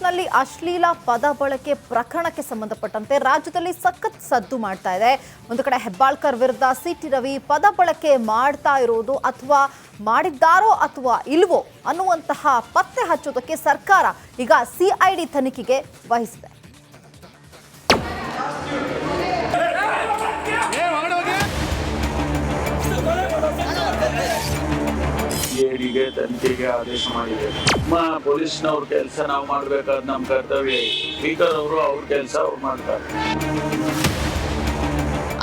ಪರಿಷತ್ನಲ್ಲಿ ಅಶ್ಲೀಲ ಪದ ಬಳಕೆ ಪ್ರಕರಣಕ್ಕೆ ಸಂಬಂಧಪಟ್ಟಂತೆ ರಾಜ್ಯದಲ್ಲಿ ಸಖತ್ ಸದ್ದು ಮಾಡ್ತಾ ಇದೆ. ಒಂದು ಕಡೆ ಹೆಬ್ಬಾಳ್ಕರ್ ವಿರುದ್ಧ ಸಿಟಿ ರವಿ ಪದ ಬಳಕೆ ಮಾಡ್ತಾ ಇರೋದು ಅಥವಾ ಮಾಡಿದ್ದಾರೋ ಅಥವಾ ಇಲ್ವೋ ಅನ್ನುವಂತಹ ಪತ್ತೆ ಹಚ್ಚೋದಕ್ಕೆ ಸರ್ಕಾರ ಈಗ ಸಿಐಡಿ ತನಿಖೆಗೆ ವಹಿಸಿದೆ. ಸಿಐಡಿಗೆ ತನಿಖೆಗೆ ಆದೇಶ ಮಾಡಿದೆ. ನಮ್ಮ ಪೊಲೀಸ್ನವ್ರ ಕೆಲಸ ನಾವು ಮಾಡಬೇಕಾದ ನಮ್ಮ ಕರ್ತವ್ಯ. ಸ್ಪೀಕರ್ ಅವರು ಅವ್ರ ಕೆಲಸ ಅವ್ರು ಮಾಡ್ತಾರೆ.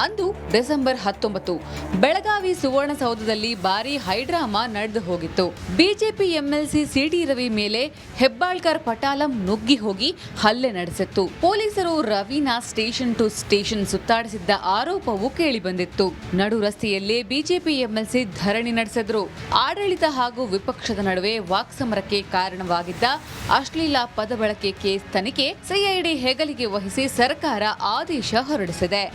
ಅಂದು ಡಿಸೆಂಬರ್ 19 ಬೆಳಗಾವಿ ಸುವರ್ಣಸೌಧದಲ್ಲಿ ಭಾರೀ ಹೈಡ್ರಾಮಾ ನಡೆದು ಹೋಗಿತ್ತು. ಬಿಜೆಪಿ ಎಂಎಲ್ಸಿ ಸಿಟಿ ರವಿ ಮೇಲೆ ಹೆಬ್ಬಾಳ್ಕರ್ ಪಟಾಲಂ ನುಗ್ಗಿ ಹೋಗಿ ಹಲ್ಲೆ ನಡೆಸಿತ್ತು. ಪೊಲೀಸರು ರವಿನ ಸ್ಟೇಷನ್ ಟು ಸ್ಟೇಷನ್ ಸುತ್ತಾಡಿಸಿದ್ದ ಆರೋಪವೂ ಕೇಳಿಬಂದಿತ್ತು. ನಡು ರಸ್ತೆಯಲ್ಲೇ ಬಿಜೆಪಿ ಎಂಎಲ್ಸಿ ಧರಣಿ ನಡೆಸಿದ್ರು. ಆಡಳಿತ ಹಾಗೂ ವಿಪಕ್ಷದ ನಡುವೆ ವಾಕ್ಸಮರಕ್ಕೆ ಕಾರಣವಾಗಿದ್ದ ಅಶ್ಲೀಲ ಪದ ಬಳಕೆ ಕೇಸ್ ತನಿಖೆ ಸಿಐಡಿ ಹೆಗಲಿಗೆ ವಹಿಸಿ ಸರ್ಕಾರ ಆದೇಶ ಹೊರಡಿಸಿದೆ.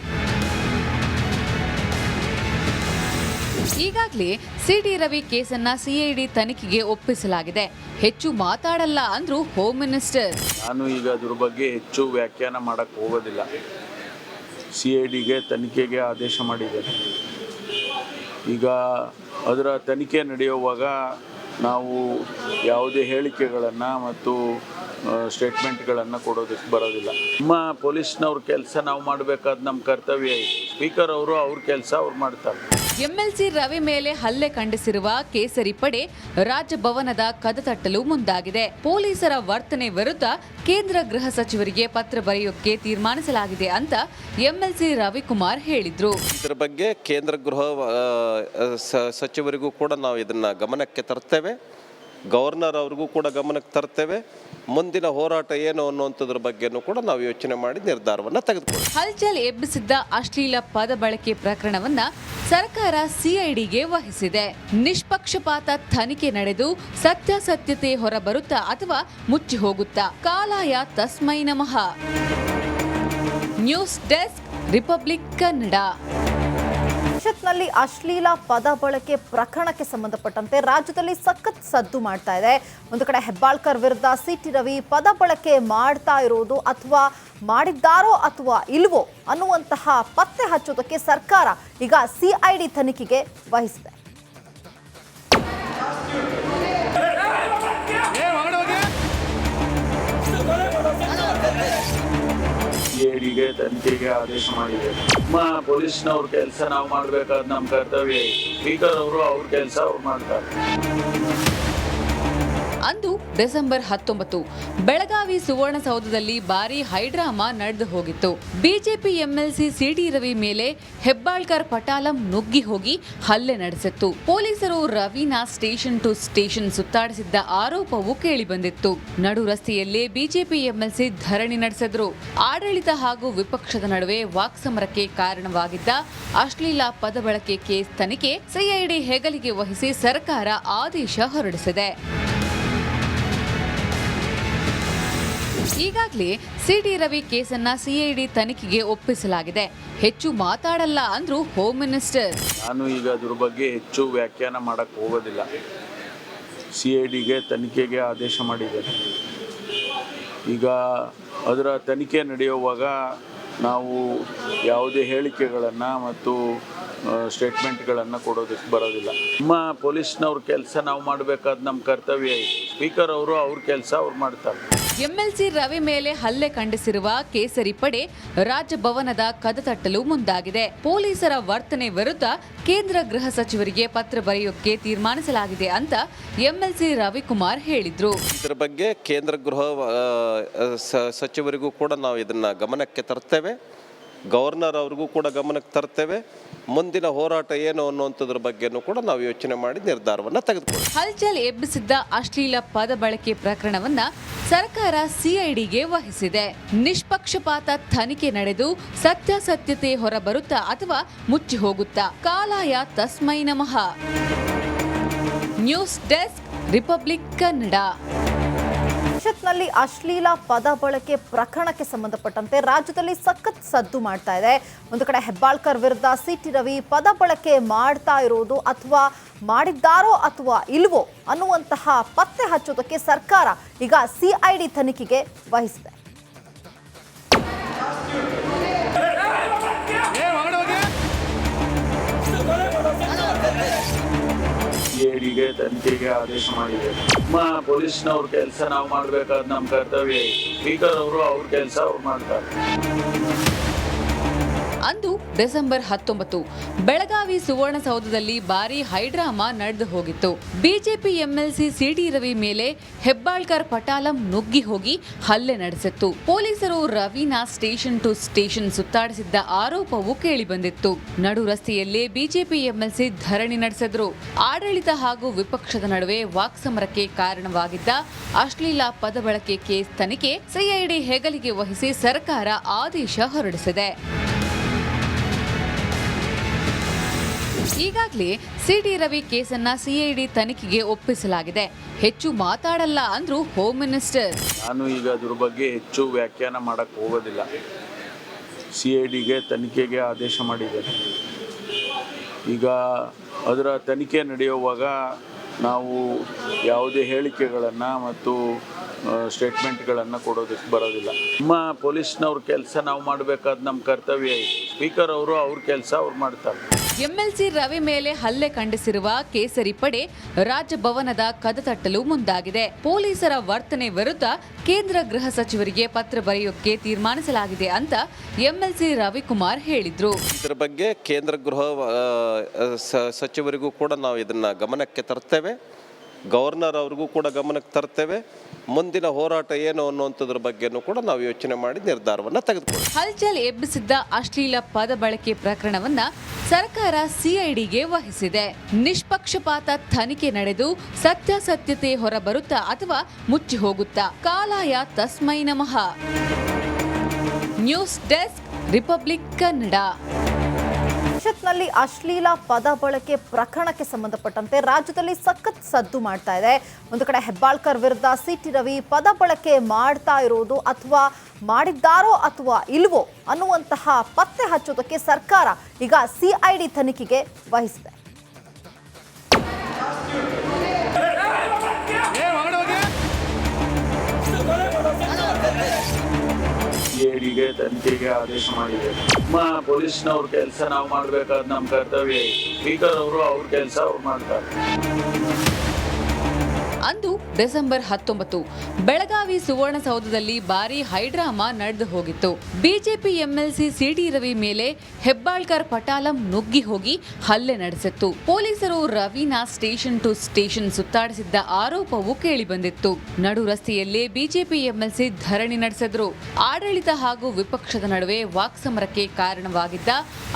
ಈಗಾಗಲೇ ಸಿಟಿ ರವಿ ಕೇಸನ್ನ ಸಿಐಡಿ ತನಿಖೆಗೆ ಒಪ್ಪಿಸಲಾಗಿದೆ. ಹೆಚ್ಚು ಮಾತಾಡಲ್ಲ ಅಂದ್ರು ಹೋಮ್ ಮಿನಿಸ್ಟರ್. ನಾನು ಈಗ ಅದ್ರ ಬಗ್ಗೆ ಹೆಚ್ಚು ವ್ಯಾಖ್ಯಾನ ಮಾಡಕ್ ಹೋಗೋದಿಲ್ಲ. ಸಿಐಡಿಗೆ ತನಿಖೆಗೆ ಆದೇಶ ಮಾಡಿದ್ದೇನೆ. ಈಗ ಅದರ ತನಿಖೆ ನಡೆಯುವಾಗ ನಾವು ಯಾವುದೇ ಹೇಳಿಕೆಗಳನ್ನು ಮತ್ತು ಸ್ಟೇಟ್ಮೆಂಟ್ಗಳನ್ನು ಕೊಡೋದಕ್ಕೆ ಬರೋದಿಲ್ಲ. ನಮ್ಮ ಪೊಲೀಸ್ನವ್ರ ಕೆಲಸ ನಾವು ಮಾಡಬೇಕಾದ ನಮ್ಮ ಕರ್ತವ್ಯ. ಸ್ಪೀಕರ್ ಅವರು ಅವ್ರ ಕೆಲಸ ಅವ್ರು ಮಾಡ್ತಾರೆ. ಎಂಎಲ್ಸಿ ರವಿ ಮೇಲೆ ಹಲ್ಲೆ ಖಂಡಿಸಿರುವ ಕೇಸರಿ ಪಡೆ ರಾಜಭವನದ ಕದ ತಟ್ಟಲು ಮುಂದಾಗಿದೆ. ಪೊಲೀಸರ ವರ್ತನೆ ವಿರುದ್ಧ ಕೇಂದ್ರ ಗೃಹ ಸಚಿವರಿಗೆ ಪತ್ರ ಬರೆಯೋಕೆ ತೀರ್ಮಾನಿಸಲಾಗಿದೆ ಅಂತ ಎಂಎಲ್ಸಿ ರವಿಕುಮಾರ್ ಹೇಳಿದ್ರು. ಇದರ ಬಗ್ಗೆ ಕೇಂದ್ರ ಗೃಹ ಸಚಿವರಿಗೂ ಕೂಡ ನಾವು ಇದನ್ನ ಗಮನಕ್ಕೆ ತರ್ತೇವೆ. ಗವರ್ನರ್ ಅವ್ರಿಗೂ ಕೂಡ ಗಮನಕ್ಕೆ ತರ್ತೇವೆ. ಮುಂದಿನ ಹೋರಾಟ ಏನು ಅನ್ನುವಂಥದ್ರ ಬಗ್ಗೆನೂ ಕೂಡ ನಾವು ಯೋಚನೆ ಮಾಡಿ ನಿರ್ಧಾರವನ್ನು ತೆಗೆದುಕೊಳ್ಳಿ. ಹಲ್ಚಲ್ ಎಬ್ಬಿಸಿದ್ದ ಅಶ್ಲೀಲ ಪದ ಬಳಕೆ ಪ್ರಕರಣವನ್ನ ಸರ್ಕಾರ ಸಿಐಡಿಗೆ ವಹಿಸಿದೆ. ನಿಷ್ಪಕ್ಷಪಾತ ತನಿಖೆ ನಡೆದು ಸತ್ಯಾಸತ್ಯತೆ ಹೊರಬರುತ್ತಾ ಅಥವಾ ಮುಚ್ಚಿ ಹೋಗುತ್ತಾ? ಕಾಲಾಯ ತಸ್ಮೈ ನಮಃ. News desk, republic Kannada. ಪರಿಷತ್ನಲ್ಲಿ ಅಶ್ಲೀಲ ಪದ ಬಳಕೆ ಪ್ರಕರಣಕ್ಕೆ ಸಂಬಂಧಪಟ್ಟಂತೆ ರಾಜ್ಯದಲ್ಲಿ ಸಖತ್ ಸದ್ದು ಮಾಡ್ತಾ ಇದೆ. ಒಂದು ಕಡೆ ಹೆಬ್ಬಾಳ್ಕರ್ ವಿರುದ್ಧ ಸಿಟಿ ರವಿ ಪದ ಬಳಕೆ ಮಾಡ್ತಾ ಇರೋದು ಅಥವಾ ಮಾಡಿದ್ದಾರೋ ಅಥವಾ ಇಲ್ವೋ ಅನ್ನುವಂತಹ ಪತ್ತೆ ಹಚ್ಚೋದಕ್ಕೆ ಸರ್ಕಾರ ಈಗ ಸಿಐಡಿ ತನಿಖೆಗೆ ವಹಿಸಿದೆ. ಸಿಐಡಿಗೆ ತನಿಖೆಗೆ ಆದೇಶ ಮಾಡಿದೆ. ನಮ್ಮ ಪೊಲೀಸ್ನವ್ರ ಕೆಲಸ ನಾವು ಮಾಡಬೇಕಾದ ನಮ್ಮ ಕರ್ತವ್ಯ. ಸ್ಪೀಕರ್ ಅವರು ಅವ್ರ ಕೆಲಸ ಅವ್ರು ಮಾಡ್ತಾರೆ. ಅಂದು ಡಿಸೆಂಬರ್ 19 ಬೆಳಗಾವಿ ಸುವರ್ಣಸೌಧದಲ್ಲಿ ಭಾರೀ ಹೈಡ್ರಾಮಾ ನಡೆದು ಹೋಗಿತ್ತು. ಬಿಜೆಪಿ ಎಂಎಲ್ಸಿ ಸಿಟಿ ರವಿ ಮೇಲೆ ಹೆಬ್ಬಾಳ್ಕರ್ ಪಟಾಲಂ ನುಗ್ಗಿ ಹೋಗಿ ಹಲ್ಲೆ ನಡೆಸಿತ್ತು. ಪೊಲೀಸರು ರವಿನ ಸ್ಟೇಷನ್ ಟು ಸ್ಟೇಷನ್ ಸುತ್ತಾಡಿಸಿದ್ದ ಆರೋಪವೂ ಕೇಳಿಬಂದಿತ್ತು. ನಡು ರಸ್ತೆಯಲ್ಲೇ ಬಿಜೆಪಿ ಎಂಎಲ್ಸಿ ಧರಣಿ ನಡೆಸಿದ್ರು. ಆಡಳಿತ ಹಾಗೂ ವಿಪಕ್ಷದ ನಡುವೆ ವಾಕ್ಸಮರಕ್ಕೆ ಕಾರಣವಾಗಿದ್ದ ಅಶ್ಲೀಲ ಪದ ಬಳಕೆ ಕೇಸ್ ತನಿಖೆ ಸಿಐಡಿ ಹೆಗಲಿಗೆ ವಹಿಸಿ ಸರ್ಕಾರ ಆದೇಶ ಹೊರಡಿಸಿದೆ. ಈಗಾಗಲೇ ಸಿಟಿ ರವಿ ಕೇಸನ್ನ ಸಿಐಡಿ ತನಿಖೆಗೆ ಒಪ್ಪಿಸಲಾಗಿದೆ. ಹೆಚ್ಚು ಮಾತಾಡಲ್ಲ ಅಂದ್ರು ಹೋಮ್ ಮಿನಿಸ್ಟರ್. ನಾನು ಈಗ ಅದ್ರ ಬಗ್ಗೆ ಹೆಚ್ಚು ವ್ಯಾಖ್ಯಾನ ಮಾಡಕ್ ಹೋಗೋದಿಲ್ಲ. ಸಿಐಡಿಗೆ ತನಿಖೆಗೆ ಆದೇಶ ಮಾಡಿದ್ದೇನೆ. ಈಗ ಅದರ ತನಿಖೆ ನಡೆಯುವಾಗ ನಾವು ಯಾವುದೇ ಹೇಳಿಕೆಗಳನ್ನು ಮತ್ತು ಸ್ಟೇಟ್ಮೆಂಟ್ಗಳನ್ನು ಕೊಡೋದಕ್ಕೆ ಬರೋದಿಲ್ಲ. ನಮ್ಮ ಪೊಲೀಸ್ನವ್ರ ಕೆಲಸ ನಾವು ಮಾಡಬೇಕಾದ ನಮ್ಮ ಕರ್ತವ್ಯ. ಸ್ಪೀಕರ್ ಅವರು ಅವ್ರ ಕೆಲಸ ಅವ್ರು ಮಾಡ್ತಾರೆ. ಎಂಎಲ್ಸಿ ರವಿ ಮೇಲೆ ಹಲ್ಲೆ ಖಂಡಿಸಿರುವ ಕೇಸರಿ ಪಡೆ ರಾಜಭವನದ ಕದ ತಟ್ಟಲು ಮುಂದಾಗಿದೆ. ಪೊಲೀಸರ ವರ್ತನೆ ವಿರುದ್ಧ ಕೇಂದ್ರ ಗೃಹ ಸಚಿವರಿಗೆ ಪತ್ರ ಬರೆಯೋಕೆ ತೀರ್ಮಾನಿಸಲಾಗಿದೆ ಅಂತ ಎಂಎಲ್ಸಿ ರವಿಕುಮಾರ್ ಹೇಳಿದ್ರು. ಇದರ ಬಗ್ಗೆ ಕೇಂದ್ರ ಗೃಹ ಸಚಿವರಿಗೂ ಕೂಡ ನಾವು ಇದನ್ನ ಗಮನಕ್ಕೆ ತರ್ತೇವೆ. ಗವರ್ನರ್ ಅವ್ರಿಗೂ ಕೂಡ ಗಮನಕ್ಕೆ ತರ್ತೇವೆ. ಮುಂದಿನ ಹೋರಾಟ ಏನು ಅನ್ನುವಂಥದ್ರ ಬಗ್ಗೆನೂ ಕೂಡ ನಾವು ಯೋಚನೆ ಮಾಡಿ ನಿರ್ಧಾರವನ್ನು ತೆಗೆದುಕೊಳ್ಳಿ. ಹಲ್ಚಲ್ ಎಬ್ಬಿಸಿದ್ದ ಅಶ್ಲೀಲ ಪದ ಬಳಕೆ ಪ್ರಕರಣವನ್ನ ಸರ್ಕಾರ ಸಿಐಡಿಗೆ ವಹಿಸಿದೆ. ನಿಷ್ಪಕ್ಷಪಾತ ತನಿಖೆ ನಡೆದು ಸತ್ಯಾಸತ್ಯತೆ ಹೊರಬರುತ್ತಾ ಅಥವಾ ಮುಚ್ಚಿ ಹೋಗುತ್ತಾ? ಕಾಲಾಯ ತಸ್ಮೈ ನಮಃ. News desk, republic Kannada. ಪರಿಷತ್ನಲ್ಲಿ ಅಶ್ಲೀಲ ಪದ ಬಳಕೆ ಪ್ರಕರಣಕ್ಕೆ ಸಂಬಂಧಪಟ್ಟಂತೆ ರಾಜ್ಯದಲ್ಲಿ ಸಖತ್ ಸದ್ದು ಮಾಡ್ತಾ ಇದೆ. ಒಂದು ಕಡೆ ಹೆಬ್ಬಾಳ್ಕರ್ ವಿರುದ್ಧ ಸಿಟಿ ರವಿ ಪದ ಬಳಕೆ ಮಾಡ್ತಾ ಇರೋದು ಅಥವಾ ಮಾಡಿದ್ದಾರೋ ಅಥವಾ ಇಲ್ವೋ ಅನ್ನುವಂತಹ ಪತ್ತೆ ಹಚ್ಚೋದಕ್ಕೆ ಸರ್ಕಾರ ಈಗ ಸಿಐಡಿ ತನಿಖೆಗೆ ವಹಿಸಿದೆ. ಸಿಐಡಿಗೆ ತನಿಖೆಗೆ ಆದೇಶ ಮಾಡಿದೆ. ನಮ್ಮ ಪೊಲೀಸ್ನವ್ರ ಕೆಲಸ ನಾವು ಮಾಡಬೇಕಾದ ನಮ್ಮ ಕರ್ತವ್ಯ. ಸ್ಪೀಕರ್ ಅವರು ಅವ್ರ ಕೆಲಸ ಅವ್ರು ಮಾಡ್ತಾರೆ. ಅಂದು ಡಿಸೆಂಬರ್ 19 ಬೆಳಗಾವಿ ಸುವರ್ಣಸೌಧದಲ್ಲಿ ಭಾರೀ ಹೈಡ್ರಾಮಾ ನಡೆದು ಹೋಗಿತ್ತು. ಬಿಜೆಪಿ ಎಂಎಲ್ಸಿ ಸಿಟಿ ರವಿ ಮೇಲೆ ಹೆಬ್ಬಾಳ್ಕರ್ ಪಟಾಲಂ ನುಗ್ಗಿ ಹೋಗಿ ಹಲ್ಲೆ ನಡೆಸಿತ್ತು. ಪೊಲೀಸರು ರವಿನ ಸ್ಟೇಷನ್ ಟು ಸ್ಟೇಷನ್ ಸುತ್ತಾಡಿಸಿದ್ದ ಆರೋಪವೂ ಕೇಳಿಬಂದಿತ್ತು. ನಡು ರಸ್ತೆಯಲ್ಲೇ ಬಿಜೆಪಿ ಎಂಎಲ್ಸಿ ಧರಣಿ ನಡೆಸಿದ್ರು. ಆಡಳಿತ ಹಾಗೂ ವಿಪಕ್ಷದ ನಡುವೆ ವಾಕ್ಸಮರಕ್ಕೆ ಕಾರಣವಾಗಿದ್ದ ಅಶ್ಲೀಲ ಪದ ಬಳಕೆ ಕೇಸ್ ತನಿಖೆ ಸಿಐಡಿ ಹೆಗಲಿಗೆ ವಹಿಸಿ ಸರ್ಕಾರ ಆದೇಶ ಹೊರಡಿಸಿದೆ. ಈಗಾಗಲೇ ಸಿಟಿ ರವಿ ಕೇಸನ್ನ ಸಿಐಡಿ ತನಿಖೆಗೆ ಒಪ್ಪಿಸಲಾಗಿದೆ. ಹೆಚ್ಚು ಮಾತಾಡಲ್ಲ ಅಂದ್ರು ಹೋಮ್ ಮಿನಿಸ್ಟರ್. ನಾನು ಈಗ ಅದ್ರ ಬಗ್ಗೆ ಹೆಚ್ಚು ವ್ಯಾಖ್ಯಾನ ಮಾಡಕ್ಕೆ ಹೋಗೋದಿಲ್ಲ. ಸಿಐಡಿಗೆ ತನಿಖೆಗೆ ಆದೇಶ ಮಾಡಿದ್ದೇನೆ. ಈಗ ಅದರ ತನಿಖೆ ನಡೆಯುವಾಗ ನಾವು ಯಾವುದೇ ಹೇಳಿಕೆಗಳನ್ನು ಮತ್ತು ಸ್ಟೇಟ್ಮೆಂಟ್ಗಳನ್ನು ಕೊಡೋದಕ್ಕೆ ಬರೋದಿಲ್ಲ. ನಮ್ಮ ಪೊಲೀಸ್ನವ್ರ ಕೆಲಸ ನಾವು ಮಾಡಬೇಕಾದ ನಮ್ಮ ಕರ್ತವ್ಯ ಇದೆ. ಸ್ಪೀಕರ್ ಅವರು ಅವ್ರ ಕೆಲಸ ಅವ್ರು ಮಾಡ್ತಾರೆ. ಎಂಎಲ್ಸಿ ರವಿ ಮೇಲೆ ಹಲ್ಲೆ ಖಂಡಿಸಿರುವ ಕೇಸರಿ ಪಡೆ ರಾಜಭವನದ ಕದ ತಟ್ಟಲು ಮುಂದಾಗಿದೆ. ಪೊಲೀಸರ ವರ್ತನೆ ವಿರುದ್ಧ ಕೇಂದ್ರ ಗೃಹ ಸಚಿವರಿಗೆ ಪತ್ರ ಬರೆಯೋಕೆ ತೀರ್ಮಾನಿಸಲಾಗಿದೆ ಅಂತ ಎಂಎಲ್ಸಿ ರವಿಕುಮಾರ್ ಹೇಳಿದ್ರು. ಇದರ ಬಗ್ಗೆ ಕೇಂದ್ರ ಗೃಹ ಸಚಿವರಿಗೂ ಕೂಡ ನಾವು ಇದನ್ನ ಗಮನಕ್ಕೆ ತರ್ತೇವೆ. ಗವರ್ನರ್ ಅವ್ರಿಗೂ ಕೂಡ ಗಮನಕ್ಕೆ ತರ್ತೇವೆ. ಮುಂದಿನ ಹೋರಾಟ ಏನು ಅನ್ನುವಂಥದ್ರ ಬಗ್ಗೆನೂ ಕೂಡ ನಾವು ಯೋಚನೆ ಮಾಡಿ ನಿರ್ಧಾರವನ್ನು ತೆಗೆದುಕೊಳ್ಳಿ. ಹಲ್ಚಲ್ ಎಬ್ಬಿಸಿದ್ದ ಅಶ್ಲೀಲ ಪದ ಬಳಕೆ ಪ್ರಕರಣವನ್ನ ಸರ್ಕಾರ ಸಿಐಡಿಗೆ ವಹಿಸಿದೆ. ನಿಷ್ಪಕ್ಷಪಾತ ತನಿಖೆ ನಡೆದು ಸತ್ಯಾಸತ್ಯತೆ ಹೊರಬರುತ್ತಾ ಅಥವಾ ಮುಚ್ಚಿ ಹೋಗುತ್ತಾ ಕಾಲಾಯ ತಸ್ಮೈ ನಮಃ. News desk, republic Kannada. ಪರಿಷತ್ನಲ್ಲಿ ಅಶ್ಲೀಲ ಪದ ಬಳಕೆ ಪ್ರಕರಣಕ್ಕೆ ಸಂಬಂಧಪಟ್ಟಂತೆ ರಾಜ್ಯದಲ್ಲಿ ಸಖತ್ ಸದ್ದು ಮಾಡ್ತಾ ಇದೆ. ಒಂದು ಕಡೆ ಹೆಬ್ಬಾಳ್ಕರ್ ವಿರುದ್ಧ ಸಿಟಿ ರವಿ ಪದ ಬಳಕೆ ಮಾಡ್ತಾ ಇರೋದು ಅಥವಾ ಮಾಡಿದ್ದಾರೋ ಅಥವಾ ಇಲ್ವೋ ಅನ್ನುವಂತಹ ಪತ್ತೆ ಹಚ್ಚೋದಕ್ಕೆ ಸರ್ಕಾರ ಈಗ ಸಿಐಡಿ ತನಿಖೆಗೆ ವಹಿಸಿದೆ. ಸಿಐಡಿಗೆ ತನಿಖೆಗೆ ಆದೇಶ ಮಾಡಿದೆ. ನಮ್ಮ ಪೊಲೀಸ್ನವ್ರ ಕೆಲಸ ನಾವು ಮಾಡಬೇಕಾದ ನಮ್ಮ ಕರ್ತವ್ಯ ಇದೆ. ಸ್ಪೀಕರ್ ಅವರು ಅವ್ರ ಕೆಲಸ ಅವ್ರು ಮಾಡ್ತಾರೆ. ಅಂದು ಡಿಸೆಂಬರ್ 19 ಬೆಳಗಾವಿ ಸುವರ್ಣಸೌಧದಲ್ಲಿ ಭಾರೀ ಹೈಡ್ರಾಮಾ ನಡೆದು ಹೋಗಿತ್ತು. ಬಿಜೆಪಿ ಎಂಎಲ್ಸಿ ಸಿಟಿ ರವಿ ಮೇಲೆ ಹೆಬ್ಬಾಳ್ಕರ್ ಪಟಾಲಂ ನುಗ್ಗಿ ಹೋಗಿ ಹಲ್ಲೆ ನಡೆಸಿತ್ತು. ಪೊಲೀಸರು ರವಿನ ಸ್ಟೇಷನ್ ಟು ಸ್ಟೇಷನ್ ಸುತ್ತಾಡಿಸಿದ್ದ ಆರೋಪವೂ ಕೇಳಿಬಂದಿತ್ತು. ನಡು ರಸ್ತೆಯಲ್ಲೇ ಬಿಜೆಪಿ ಎಂಎಲ್ಸಿ ಧರಣಿ ನಡೆಸಿದ್ರು. ಆಡಳಿತ ಹಾಗೂ ವಿಪಕ್ಷದ ನಡುವೆ ವಾಕ್ಸಮರಕ್ಕೆ ಕಾರಣವಾಗಿದ್ದ